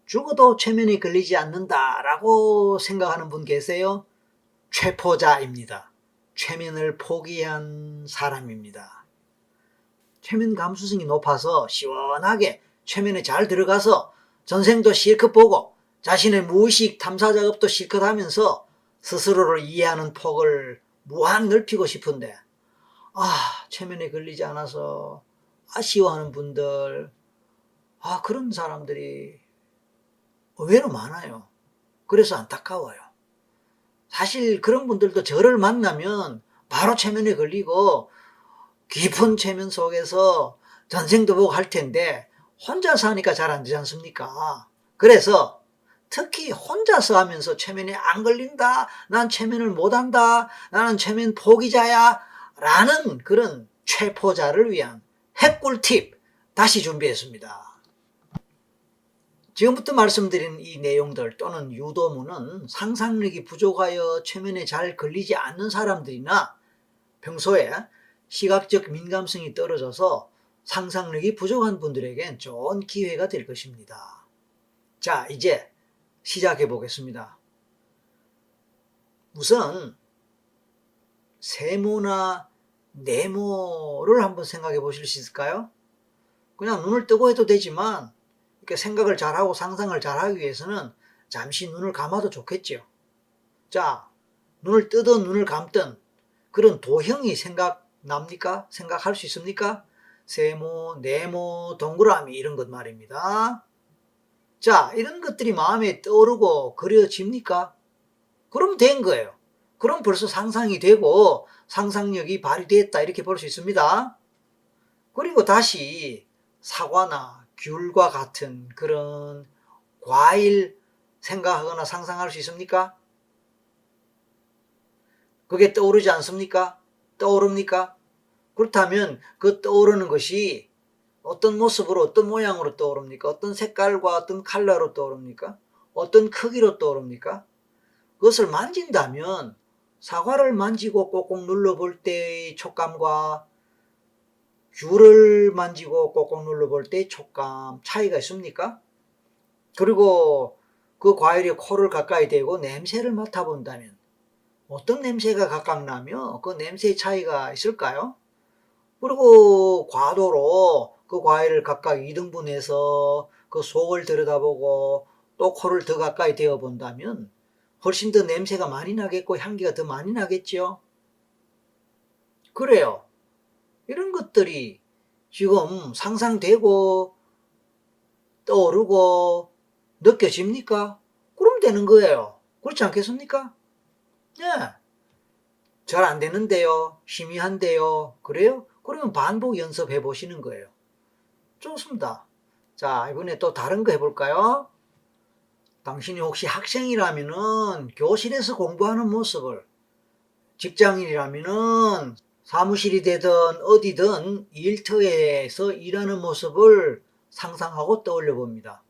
죽어도 최면에 걸리지 않는다라고 생각하는 분 계세요? 최포자입니다. 최면을 포기한 사람입니다. 최면 감수성이 높아서 시원하게 최면에 잘 들어가서 전생도 실컷 보고 자신의 무의식 탐사 작업도 실컷 하면서 스스로를 이해하는 폭을 무한 넓히고 싶은데 최면에 걸리지 않아서 아쉬워하는 분들, 그런 사람들이 의외로 많아요. 그래서 안타까워요. 사실 그런 분들도 저를 만나면 바로 최면에 걸리고 깊은 최면 속에서 전생도 보고 할 텐데 혼자서 하니까 잘 안 되지 않습니까? 그래서 특히 혼자서 하면서 최면에 안 걸린다, 난 최면을 못한다, 나는 최면 포기자야 라는 그런 최포자를 위한 핵꿀팁 다시 준비했습니다. 지금부터 말씀드린 이 내용들 또는 유도문은 상상력이 부족하여 최면에 잘 걸리지 않는 사람들이나 평소에 시각적 민감성이 떨어져서 상상력이 부족한 분들에겐 좋은 기회가 될 것입니다. 자, 이제 시작해 보겠습니다. 우선 세모나 네모를 한번 생각해 보실 수 있을까요? 그냥 눈을 뜨고 해도 되지만 이렇게 생각을 잘하고 상상을 잘하기 위해서는 잠시 눈을 감아도 좋겠죠. 자, 눈을 뜨든 눈을 감든 그런 도형이 생각납니까? 생각할 수 있습니까? 세모, 네모, 동그라미 이런 것 말입니다. 자, 이런 것들이 마음에 떠오르고 그려집니까? 그럼 된 거예요. 그럼 벌써 상상이 되고 상상력이 발휘됐다 이렇게 볼 수 있습니다. 그리고 다시 사과나 귤과 같은 그런 과일 생각하거나 상상할 수 있습니까? 그게 떠오르지 않습니까? 떠오릅니까? 그렇다면 그 떠오르는 것이 어떤 모습으로 어떤 모양으로 떠오릅니까? 어떤 색깔과 어떤 컬러로 떠오릅니까? 어떤 크기로 떠오릅니까? 그것을 만진다면 사과를 만지고 꼭꼭 눌러볼 때의 촉감과 귤을 만지고 꼭꼭 눌러볼 때의 촉감 차이가 있습니까? 그리고 그 과일에 코를 가까이 대고 냄새를 맡아본다면 어떤 냄새가 각각 나며 그 냄새의 차이가 있을까요? 그리고 과도로 그 과일을 각각 2등분해서 그 속을 들여다보고 또 코를 더 가까이 대어 본다면 훨씬 더 냄새가 많이 나겠고 향기가 더 많이 나겠죠. 그래요. 이런 것들이 지금 상상되고 떠오르고 느껴집니까? 그럼 되는 거예요. 그렇지 않겠습니까? 네. 잘 안 되는데요. 희미한데요. 그래요? 그러면 반복 연습해 보시는 거예요. 좋습니다. 자, 이번에 또 다른 거 해볼까요? 당신이 혹시 학생이라면은 교실에서 공부하는 모습을, 직장인이라면은 사무실이 되든 어디든 일터에서 일하는 모습을 상상하고 떠올려 봅니다.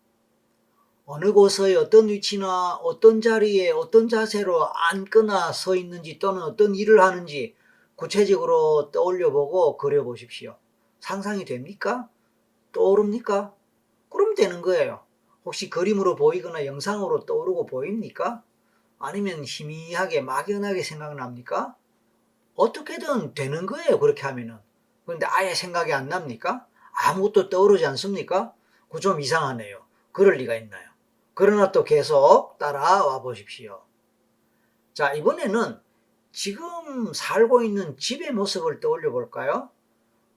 어느 곳의 어떤 위치나 어떤 자리에 어떤 자세로 앉거나 서 있는지 또는 어떤 일을 하는지 구체적으로 떠올려 보고 그려 보십시오. 상상이 됩니까? 떠오릅니까? 그럼 되는 거예요. 혹시 그림으로 보이거나 영상으로 떠오르고 보입니까? 아니면 희미하게 막연하게 생각납니까? 어떻게든 되는 거예요. 그렇게 하면은. 그런데 아예 생각이 안 납니까? 아무것도 떠오르지 않습니까? 그거 좀 이상하네요. 그럴 리가 있나요? 그러나 또 계속 따라와 보십시오. 자, 이번에는 지금 살고 있는 집의 모습을 떠올려 볼까요?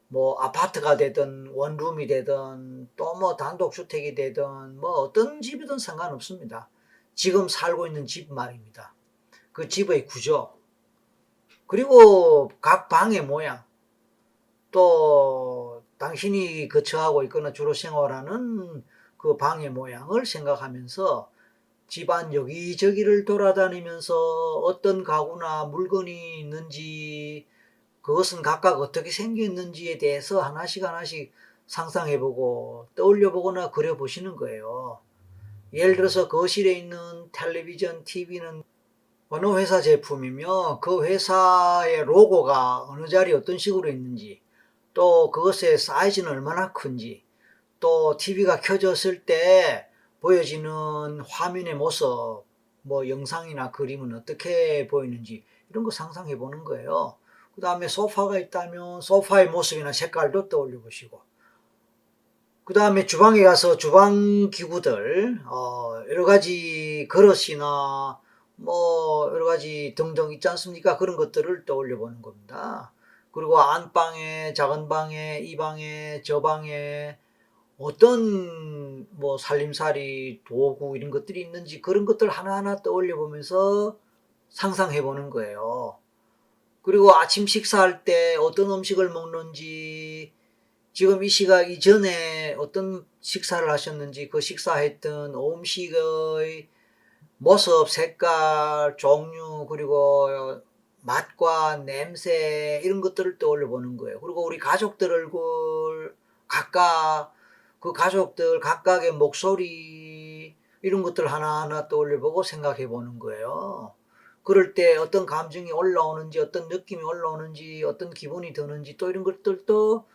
뭐 아파트가 되든 원룸이 되든 또 뭐 단독주택이 되든 뭐 어떤 집이든 상관없습니다. 지금 살고 있는 집 말입니다. 그 집의 구조, 그리고 각 방의 모양, 또 당신이 거처하고 있거나 주로 생활하는 그 방의 모양을 생각하면서 집안 여기저기를 돌아다니면서 어떤 가구나 물건이 있는지, 그것은 각각 어떻게 생겼는지에 대해서 하나씩 하나씩 상상해보고 떠올려보거나 그려보시는 거예요. 예를 들어서 거실에 있는 텔레비전, TV는 어느 회사 제품이며 그 회사의 로고가 어느 자리에 어떤 식으로 있는지, 또 그것의 사이즈는 얼마나 큰지, 또 TV가 켜졌을 때 보여지는 화면의 모습, 뭐 영상이나 그림은 어떻게 보이는지 이런 거 상상해 보는 거예요. 그 다음에 소파가 있다면 소파의 모습이나 색깔도 떠올려 보시고, 그 다음에 주방에 가서 주방 기구들, 여러 가지 그릇이나 뭐 여러 가지 등등 있지 않습니까? 그런 것들을 떠올려 보는 겁니다. 그리고 안방에, 작은 방에, 이 방에, 저 방에 어떤 뭐 살림살이 도구 이런 것들이 있는지 그런 것들 하나하나 떠올려 보면서 상상해 보는 거예요. 그리고 아침 식사할 때 어떤 음식을 먹는지, 지금 이 시각 이전에 어떤 식사를 하셨는지 그 식사했던 음식의 모습, 색깔, 종류, 그리고 맛과 냄새 이런 것들을 떠올려 보는 거예요. 그리고 우리 가족들 얼굴, 각각 그 가족들 각각의 목소리 이런 것들 하나하나 떠올려 보고 생각해 보는 거예요. 그럴 때 어떤 감정이 올라오는지, 어떤 느낌이 올라오는지, 어떤 기분이 드는지 또 이런 것들도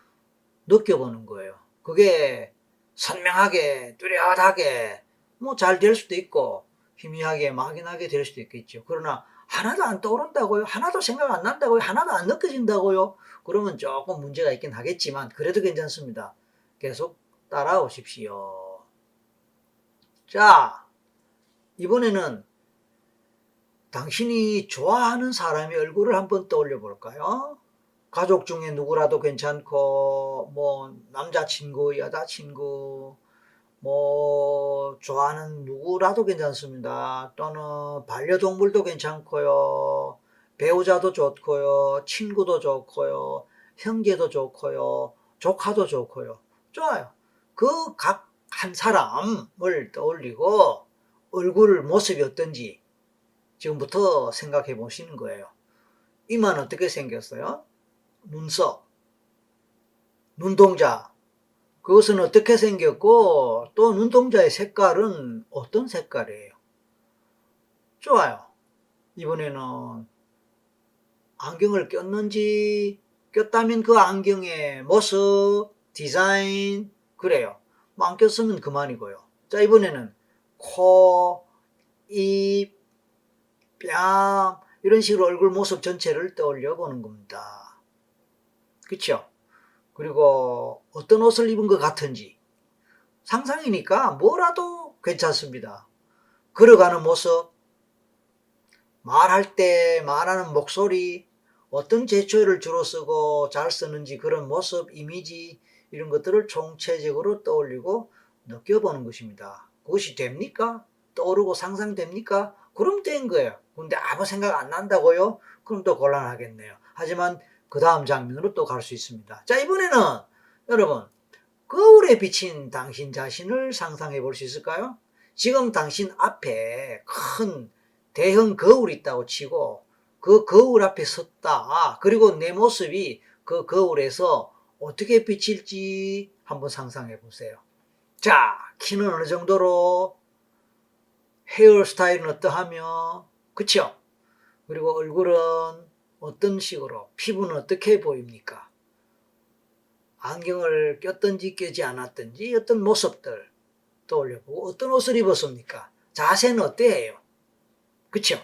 느껴보는 거예요. 그게 선명하게 뚜렷하게 뭐 잘 될 수도 있고 희미하게 막연하게 될 수도 있겠죠. 그러나 하나도 안 떠오른다고요? 하나도 생각 안 난다고요? 하나도 안 느껴진다고요? 그러면 조금 문제가 있긴 하겠지만 그래도 괜찮습니다. 계속 따라오십시오. 자, 이번에는 당신이 좋아하는 사람의 얼굴을 한번 떠올려 볼까요? 가족 중에 누구라도 괜찮고, 뭐 남자친구, 여자친구, 뭐 좋아하는 누구라도 괜찮습니다. 또는 반려동물도 괜찮고요. 배우자도 좋고요. 친구도 좋고요. 형제도 좋고요. 조카도 좋고요. 좋아요. 그 각 한 사람을 떠올리고 얼굴 모습이 어떤지 지금부터 생각해 보시는 거예요. 이만 어떻게 생겼어요? 눈썹, 눈동자, 그것은 어떻게 생겼고 또 눈동자의 색깔은 어떤 색깔이에요? 좋아요. 이번에는 안경을 꼈는지, 꼈다면 그 안경의 모습, 디자인, 그래요. 뭐 안 꼈으면 그만이고요. 자, 이번에는 코, 입, 뺨 이런 식으로 얼굴 모습 전체를 떠올려 보는 겁니다. 그렇죠? 그리고 어떤 옷을 입은 것 같은지, 상상이니까 뭐라도 괜찮습니다. 걸어가는 모습, 말할 때 말하는 목소리, 어떤 제초를 주로 쓰고 잘 쓰는지 그런 모습, 이미지 이런 것들을 총체적으로 떠올리고 느껴보는 것입니다. 그것이 됩니까? 떠오르고 상상됩니까? 그럼 된 거예요. 근데 아무 생각 안 난다고요? 그럼 또 곤란하겠네요. 하지만 그 다음 장면으로 또 갈 수 있습니다. 자, 이번에는 여러분, 거울에 비친 당신 자신을 상상해 볼 수 있을까요? 지금 당신 앞에 큰 대형 거울이 있다고 치고 그 거울 앞에 섰다. 그리고 내 모습이 그 거울에서 어떻게 비칠지 한번 상상해 보세요. 자, 키는 어느 정도로, 헤어스타일은 어떠하며, 그쵸? 그리고 얼굴은 어떤 식으로, 피부는 어떻게 보입니까? 안경을 꼈든지 껴지 않았든지 어떤 모습들 떠올려보고 어떤 옷을 입었습니까? 자세는 어때요? 그쵸?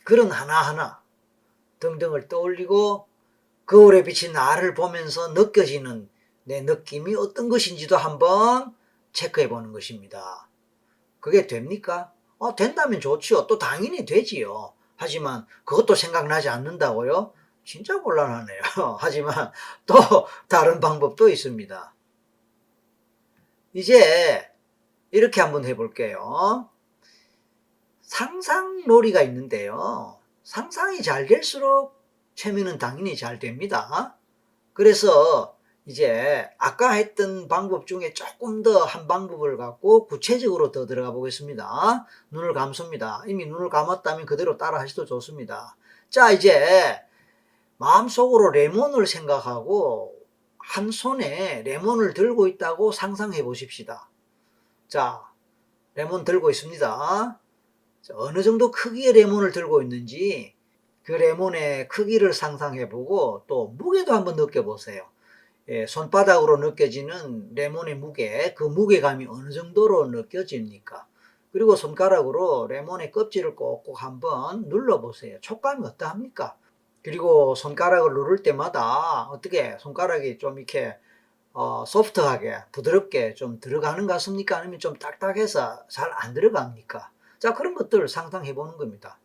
그런 하나하나 등등을 떠올리고 거울에 비친 나를 보면서 느껴지는 내 느낌이 어떤 것인지도 한번 체크해 보는 것입니다. 그게 됩니까? 된다면 좋지요. 또 당연히 되지요. 하지만 그것도 생각나지 않는다고요? 진짜 곤란하네요. 하지만 또 다른 방법도 있습니다. 이제 이렇게 한번 해볼게요. 상상놀이가 있는데요. 상상이 잘 될수록 최면은 당연히 잘 됩니다. 그래서 이제 아까 했던 방법 중에 조금 더 한 방법을 갖고 구체적으로 더 들어가 보겠습니다. 눈을 감습니다. 이미 눈을 감았다면 그대로 따라 하셔도 좋습니다. 자, 이제 마음속으로 레몬을 생각하고 한 손에 레몬을 들고 있다고 상상해 보십시다. 자, 레몬 들고 있습니다. 자, 어느 정도 크기의 레몬을 들고 있는지 그 레몬의 크기를 상상해 보고 또 무게도 한번 느껴보세요. 손바닥으로 느껴지는 레몬의 무게, 그 무게감이 어느 정도로 느껴집니까? 그리고 손가락으로 레몬의 껍질을 꼭꼭 한번 눌러보세요. 촉감이 어떠합니까? 그리고 손가락을 누를 때마다 어떻게 손가락이 좀 이렇게 소프트하게 부드럽게 좀 들어가는 것 같습니까? 아니면 좀 딱딱해서 잘 안 들어갑니까? 자, 그런 것들을 상상해 보는 겁니다.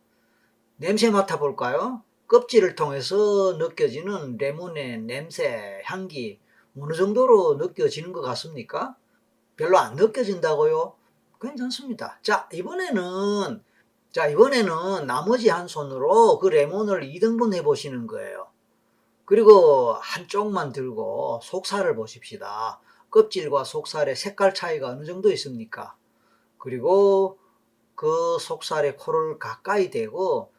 냄새 맡아볼까요? 껍질을 통해서 느껴지는 레몬의 냄새, 향기 어느 정도로 느껴지는 것 같습니까? 별로 안 느껴진다고요? 괜찮습니다. 이번에는 나머지 한 손으로 그 레몬을 2등분 해 보시는 거예요. 그리고 한쪽만 들고 속살을 보십시다. 껍질과 속살의 색깔 차이가 어느 정도 있습니까? 그리고 그 속살에 코를 가까이 대고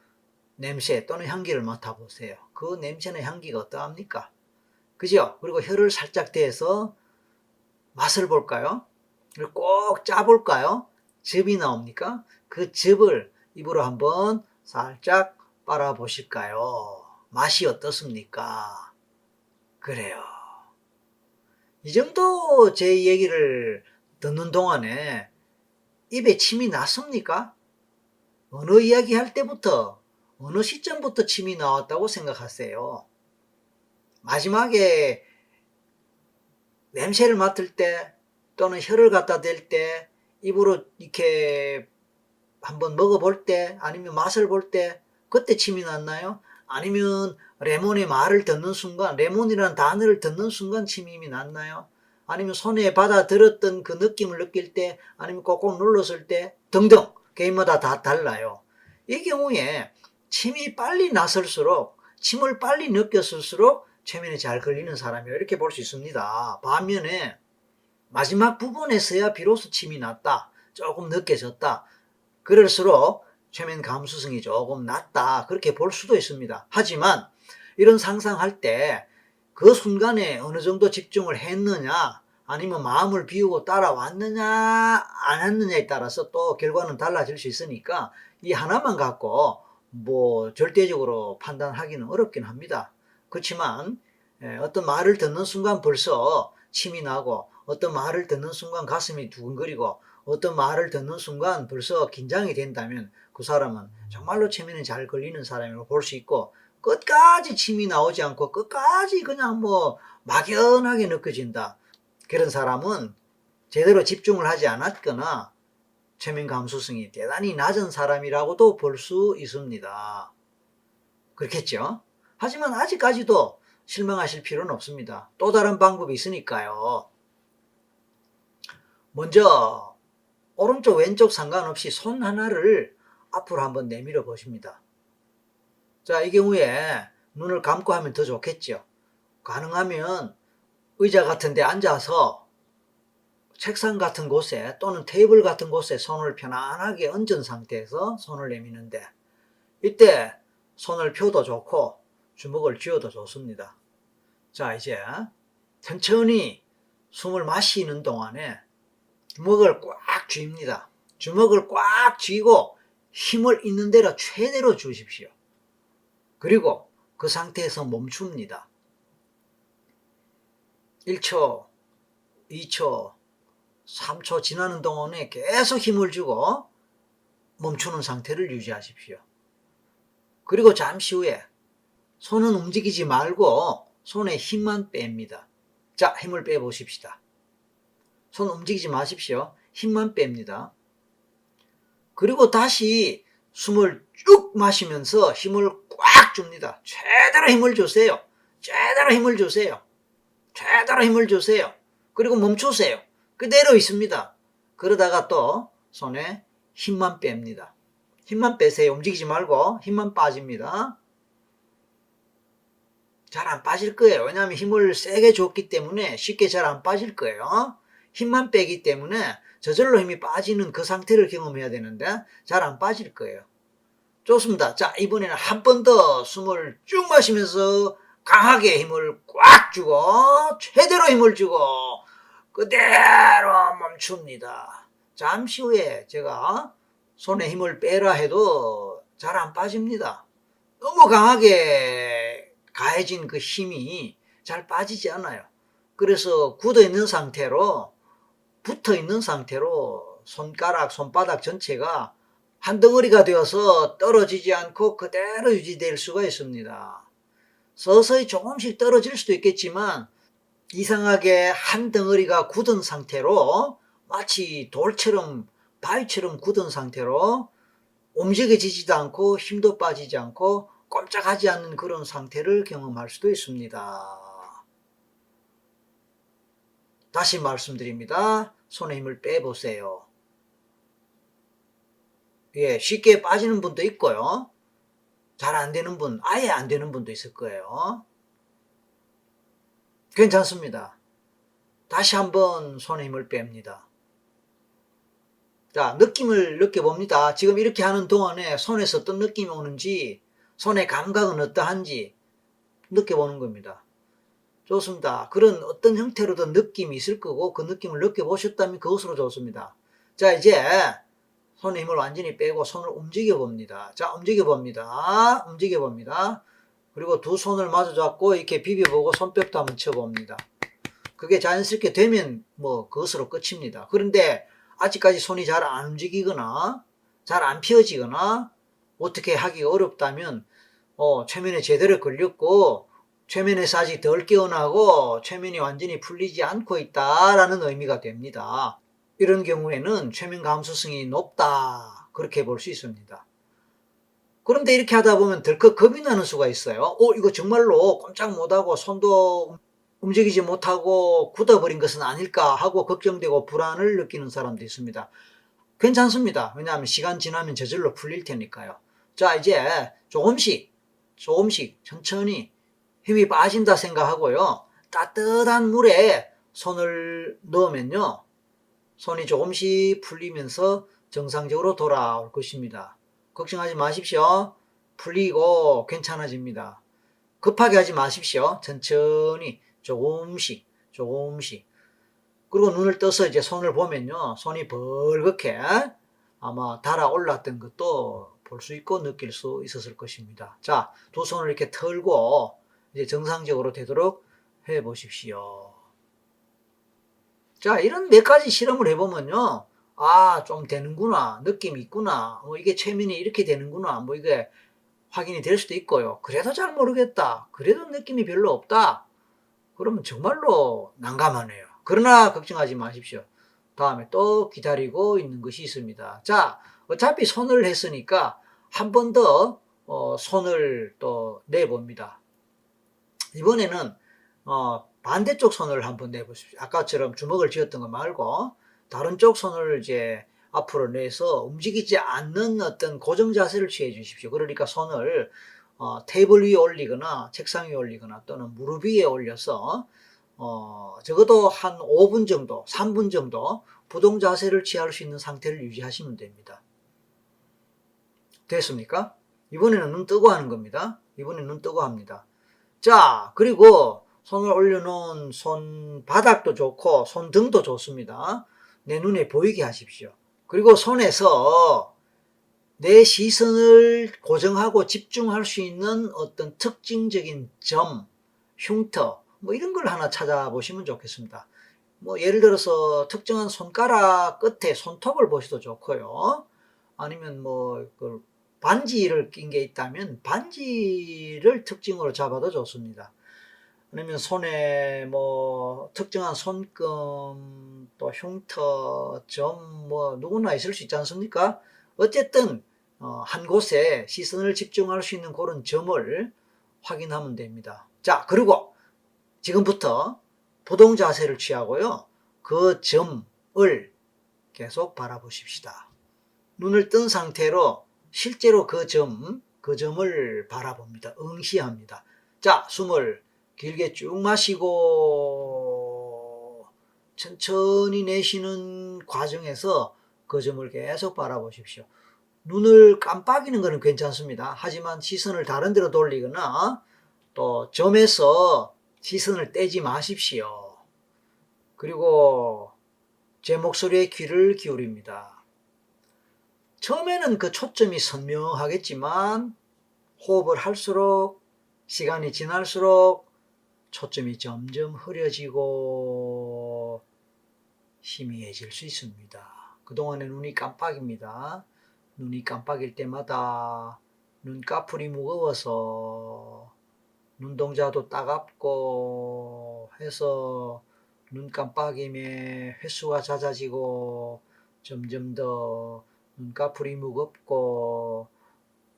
냄새 또는 향기를 맡아보세요. 그 냄새나 향기가 어떠합니까? 그죠? 그리고 혀를 살짝 대서 맛을 볼까요? 그리고 꼭 짜볼까요? 즙이 나옵니까? 그 즙을 입으로 한번 살짝 빨아보실까요? 맛이 어떻습니까? 그래요. 이 정도 제 얘기를 듣는 동안에 입에 침이 났습니까? 어느 이야기 할 때부터, 어느 시점부터 침이 나왔다고 생각하세요? 마지막에 냄새를 맡을 때 또는 혀를 갖다 댈 때 입으로 이렇게 한번 먹어볼 때 아니면 맛을 볼 때 그때 침이 났나요? 아니면 레몬의 말을 듣는 순간 레몬이라는 단어를 듣는 순간 침이 이미 났나요? 아니면 손에 받아들었던 그 느낌을 느낄 때 아니면 꼭꼭 눌렀을 때 등등 개인마다 다 달라요. 이 경우에 침이 빨리 났을수록 침을 빨리 느꼈을수록 최면에 잘 걸리는 사람이에요. 이렇게 볼 수 있습니다. 반면에 마지막 부분에서야 비로소 침이 났다. 조금 느껴졌다. 그럴수록 최면 감수성이 조금 낮다. 그렇게 볼 수도 있습니다. 하지만 이런 상상할 때 그 순간에 어느 정도 집중을 했느냐 아니면 마음을 비우고 따라왔느냐 안 했느냐에 따라서 또 결과는 달라질 수 있으니까 이 하나만 갖고 뭐 절대적으로 판단하기는 어렵긴 합니다. 그렇지만 어떤 말을 듣는 순간 벌써 침이 나고 어떤 말을 듣는 순간 가슴이 두근거리고 어떤 말을 듣는 순간 벌써 긴장이 된다면 그 사람은 정말로 최면에 잘 걸리는 사람이라고 볼 수 있고 끝까지 침이 나오지 않고 끝까지 그냥 뭐 막연하게 느껴진다. 그런 사람은 제대로 집중을 하지 않았거나 최면 감수성이 대단히 낮은 사람이라고도 볼 수 있습니다. 그렇겠죠? 하지만 아직까지도 실망하실 필요는 없습니다. 또 다른 방법이 있으니까요. 먼저 오른쪽 왼쪽 상관없이 손 하나를 앞으로 한번 내밀어 보십니다. 자, 이 경우에 눈을 감고 하면 더 좋겠죠. 가능하면 의자 같은 데 앉아서 책상 같은 곳에 또는 테이블 같은 곳에 손을 편안하게 얹은 상태에서 손을 내미는데 이때 손을 펴도 좋고 주먹을 쥐어도 좋습니다. 자, 이제 천천히 숨을 마시는 동안에 주먹을 꽉 쥐입니다. 주먹을 꽉 쥐고 힘을 있는 대로 최대로 주십시오. 그리고 그 상태에서 멈춥니다. 1초, 2초, 3초 지나는 동안에 계속 힘을 주고 멈추는 상태를 유지하십시오. 그리고 잠시 후에 손은 움직이지 말고 손에 힘만 뺍니다. 자, 힘을 빼보십시다. 손 움직이지 마십시오. 힘만 뺍니다. 그리고 다시 숨을 쭉 마시면서 힘을 꽉 줍니다. 최대로 힘을 주세요. 최대로 힘을 주세요. 최대로 힘을 주세요. 그리고 멈추세요. 그대로 있습니다. 그러다가 또 손에 힘만 뺍니다. 힘만 빼세요. 움직이지 말고 힘만 빠집니다. 잘 안 빠질 거예요. 왜냐하면 힘을 세게 줬기 때문에 쉽게 잘 안 빠질 거예요. 힘만 빼기 때문에 저절로 힘이 빠지는 그 상태를 경험해야 되는데 잘 안 빠질 거예요. 좋습니다. 자, 이번에는 한 번 더 숨을 쭉 마시면서 강하게 힘을 꽉 주고 최대로 힘을 주고 그대로 멈춥니다. 잠시 후에 제가 손에 힘을 빼라 해도 잘 안 빠집니다. 너무 강하게 가해진 그 힘이 잘 빠지지 않아요. 그래서 굳어 있는 상태로, 붙어 있는 상태로 손가락, 손바닥 전체가 한 덩어리가 되어서 떨어지지 않고 그대로 유지될 수가 있습니다. 서서히 조금씩 떨어질 수도 있겠지만 이상하게 한 덩어리가 굳은 상태로, 마치 돌처럼 바위처럼 굳은 상태로 움직여지지도 않고 힘도 빠지지 않고 꼼짝하지 않는 그런 상태를 경험할 수도 있습니다. 다시 말씀드립니다. 손에 힘을 빼보세요. 예, 쉽게 빠지는 분도 있고요. 잘 안 되는 분, 아예 안 되는 분도 있을 거예요. 괜찮습니다. 다시 한번 손에 힘을 뺍니다. 자, 느낌을 느껴봅니다. 지금 이렇게 하는 동안에 손에서 어떤 느낌이 오는지, 손의 감각은 어떠한지 느껴보는 겁니다. 좋습니다. 그런 어떤 형태로든 느낌이 있을 거고 그 느낌을 느껴보셨다면 그것으로 좋습니다. 자, 이제 손에 힘을 완전히 빼고 손을 움직여 봅니다. 자, 움직여 봅니다. 움직여 봅니다. 그리고 두 손을 마주 잡고 이렇게 비벼보고 손뼉도 한번 쳐봅니다. 그게 자연스럽게 되면 뭐 그것으로 끝입니다. 그런데 아직까지 손이 잘 안 움직이거나 잘 안 펴지거나 어떻게 하기가 어렵다면 최면에 제대로 걸렸고 최면에서 아직 덜 깨어나고 최면이 완전히 풀리지 않고 있다라는 의미가 됩니다. 이런 경우에는 최면 감수성이 높다, 그렇게 볼 수 있습니다. 그런데 이렇게 하다 보면 덜컥 겁이 나는 수가 있어요. 이거 정말로 꼼짝 못하고 손도 움직이지 못하고 굳어버린 것은 아닐까 하고 걱정되고 불안을 느끼는 사람도 있습니다. 괜찮습니다. 왜냐하면 시간 지나면 저절로 풀릴 테니까요. 자, 이제 조금씩 천천히 힘이 빠진다 생각하고요. 따뜻한 물에 손을 넣으면요, 손이 조금씩 풀리면서 정상적으로 돌아올 것입니다. 걱정하지 마십시오. 풀리고 괜찮아집니다. 급하게 하지 마십시오. 천천히 조금씩. 그리고 눈을 떠서 이제 손을 보면요, 손이 벌겋게 아마 달아올랐던 것도 볼 수 있고 느낄 수 있었을 것입니다. 자, 두 손을 이렇게 털고 이제 정상적으로 되도록 해 보십시오. 자, 이런 몇 가지 실험을 해보면요, 좀 되는구나, 느낌이 있구나, 이게 최면이 이렇게 되는구나, 이게 확인이 될 수도 있고요. 그래도 잘 모르겠다, 그래도 느낌이 별로 없다, 그러면 정말로 난감하네요. 그러나 걱정하지 마십시오. 다음에 또 기다리고 있는 것이 있습니다. 자, 어차피 손을 했으니까 한 번 더 손을 또 내봅니다. 이번에는 반대쪽 손을 한번 내보십시오. 아까처럼 주먹을 쥐었던 거 말고 다른 쪽 손을 이제 앞으로 내서 움직이지 않는 어떤 고정 자세를 취해 주십시오. 그러니까 손을 테이블 위에 올리거나 책상 위에 올리거나 또는 무릎 위에 올려서 적어도 한 5분 정도, 3분 정도 부동 자세를 취할 수 있는 상태를 유지하시면 됩니다. 됐습니까? 이번에는 눈 뜨고 하는 겁니다. 이번에는 눈 뜨고 합니다. 자, 그리고 손을 올려놓은 손바닥도 좋고 손등도 좋습니다. 내 눈에 보이게 하십시오. 그리고 손에서 내 시선을 고정하고 집중할 수 있는 어떤 특징적인 점, 흉터, 이런 걸 하나 찾아보시면 좋겠습니다. 예를 들어서 특정한 손가락 끝에 손톱을 보셔도 좋고요. 아니면 그 반지를 낀 게 있다면 반지를 특징으로 잡아도 좋습니다. 아니면 손에 특정한 손금, 또 흉터, 점, 누구나 있을 수 있지 않습니까? 어쨌든 한 곳에 시선을 집중할 수 있는 그런 점을 확인하면 됩니다. 자, 그리고 지금부터 부동 자세를 취하고요, 그 점을 계속 바라보십시다. 눈을 뜬 상태로 실제로 그 점을 바라봅니다. 응시합니다. 자, 숨을 길게 쭉 마시고 천천히 내쉬는 과정에서 그 점을 계속 바라보십시오. 눈을 깜빡이는 것은 괜찮습니다. 하지만 시선을 다른 데로 돌리거나 또 점에서 시선을 떼지 마십시오. 그리고 제 목소리에 귀를 기울입니다. 처음에는 그 초점이 선명하겠지만 호흡을 할수록, 시간이 지날수록 초점이 점점 흐려지고 희미해질 수 있습니다. 그동안에 눈이 깜빡입니다. 눈이 깜빡일 때마다 눈꺼풀이 무거워서 눈동자도 따갑고 해서 눈 깜빡임의 횟수가 잦아지고 점점 더 눈꺼풀이 무겁고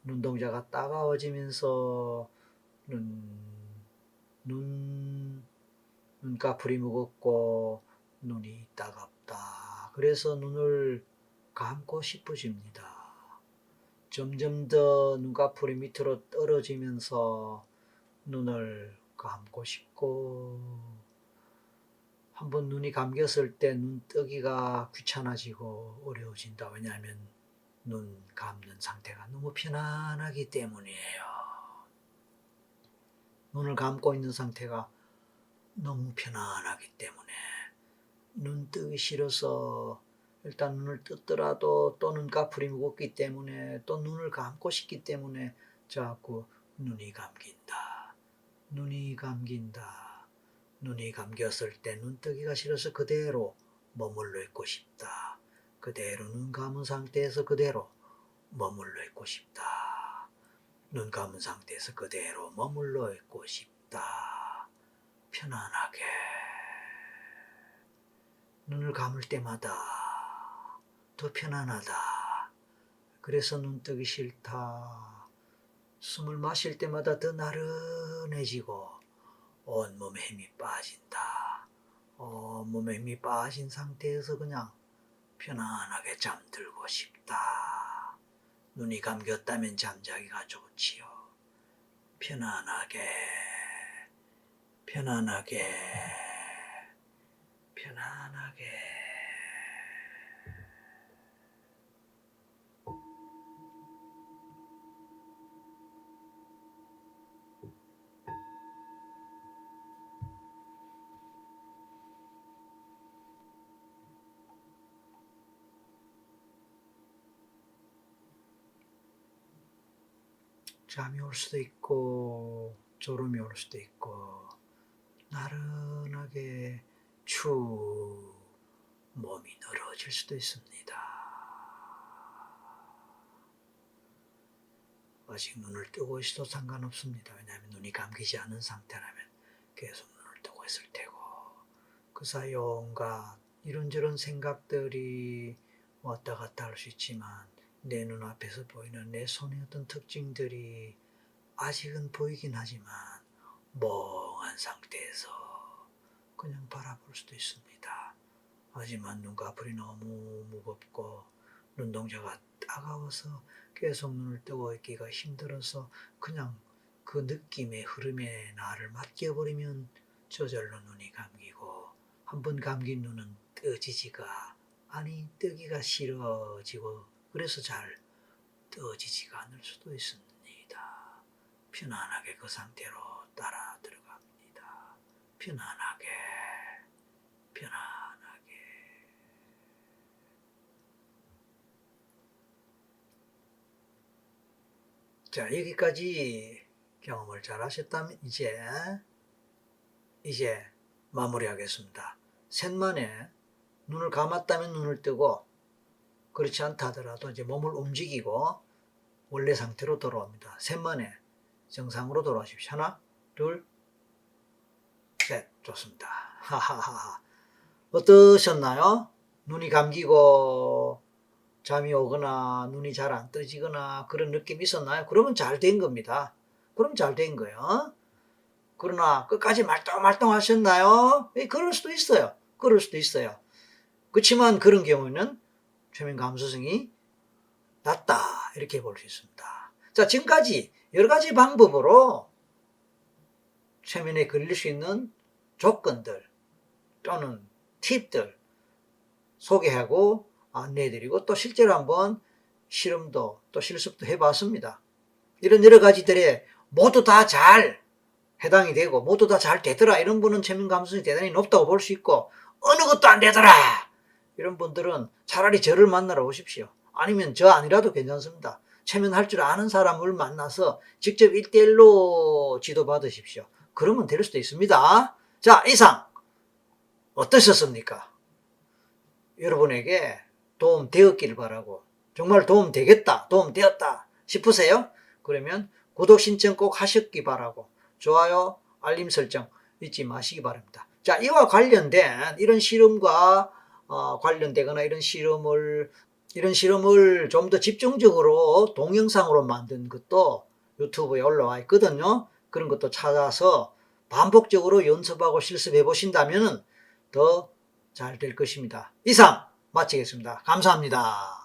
눈동자가 따가워지면서 눈꺼풀이 무겁고 눈이 따갑다. 그래서 눈을 감고 싶어집니다. 점점 더 눈꺼풀이 밑으로 떨어지면서 눈을 감고 싶고, 한번 눈이 감겼을 때 눈 뜨기가 귀찮아지고 어려워진다. 왜냐하면 눈 감는 상태가 너무 편안하기 때문이에요. 눈을 감고 있는 상태가 너무 편안하기 때문에 눈 뜨기 싫어서 일단 눈을 떴더라도 또 눈꺼풀이 무겁기 때문에 또 눈을 감고 싶기 때문에 자꾸 눈이 감긴다. 눈이 감긴다. 눈이 감겼을 때 눈 뜨기가 싫어서 그대로 머물러 있고 싶다. 그대로 눈 감은 상태에서 그대로 머물러 있고 싶다. 눈 감은 상태에서 그대로 머물러 있고 싶다. 편안하게. 눈을 감을 때마다 더 편안하다. 그래서 눈 뜨기 싫다. 숨을 마실 때마다 더 나른해지고 온몸에 힘이 빠진다. 온몸에 힘이 빠진 상태에서 그냥 편안하게 잠들고 싶다. 눈이 감겼다면 잠자기가 좋지요. 편안하게, 편안하게, 편안하게. 잠이 올 수도 있고 졸음이 올 수도 있고 나른하게 축 몸이 늘어질 수도 있습니다. 아직 눈을 뜨고 있어도 상관없습니다. 왜냐하면 눈이 감기지 않은 상태라면 계속 눈을 뜨고 있을 테고, 그 사이에 온갖 이런저런 생각들이 왔다 갔다 할 수 있지만 내 눈앞에서 보이는 내 손의 어떤 특징들이 아직은 보이긴 하지만 멍한 상태에서 그냥 바라볼 수도 있습니다. 하지만 눈꺼풀이 너무 무겁고 눈동자가 따가워서 계속 눈을 뜨고 있기가 힘들어서 그냥 그 느낌의 흐름에 나를 맡겨버리면 저절로 눈이 감기고, 한번 감긴 눈은 뜨지지가 아니 뜨기가 싫어지고 그래서 잘 떠지지가 않을 수도 있습니다. 편안하게 그 상태로 따라 들어갑니다. 편안하게, 편안하게. 자, 여기까지 경험을 잘 하셨다면 이제 마무리하겠습니다. 셋만에 눈을 감았다면 눈을 뜨고, 그렇지 않다 하더라도 이제 몸을 움직이고 원래 상태로 돌아옵니다. 셋만에 정상으로 돌아오십시오. 하나, 둘, 셋. 좋습니다. 하하하. 어떠셨나요? 눈이 감기고 잠이 오거나 눈이 잘 안 떠지거나 그런 느낌이 있었나요? 그러면 잘 된 겁니다. 그럼 잘 된 거예요. 그러나 끝까지 말똥말똥 하셨나요? 그럴 수도 있어요. 그럴 수도 있어요. 그렇지만 그런 경우는 최면 감수성이 낮다, 이렇게 볼 수 있습니다. 자, 지금까지 여러 가지 방법으로 최면에 걸릴 수 있는 조건들 또는 팁들 소개하고 안내해드리고 또 실제로 한번 실험도 또 실습도 해봤습니다. 이런 여러 가지들에 모두 다 잘 해당이 되고 모두 다 잘 되더라, 이런 분은 최면 감수성이 대단히 높다고 볼 수 있고, 어느 것도 안 되더라 이런 분들은 차라리 저를 만나러 오십시오. 아니면 저 아니라도 괜찮습니다. 최면할 줄 아는 사람을 만나서 직접 1대1로 지도받으십시오. 그러면 될 수도 있습니다. 자, 이상 어떠셨습니까? 여러분에게 도움 되었길 바라고, 정말 도움 되겠다, 도움 되었다 싶으세요? 그러면 구독 신청 꼭 하셨기 바라고, 좋아요, 알림 설정 잊지 마시기 바랍니다. 자, 이와 관련된 이런 실험과 관련되거나 이런 실험을 좀 더 집중적으로 동영상으로 만든 것도 유튜브에 올라와 있거든요. 그런 것도 찾아서 반복적으로 연습하고 실습해 보신다면 더 잘 될 것입니다. 이상 마치겠습니다. 감사합니다.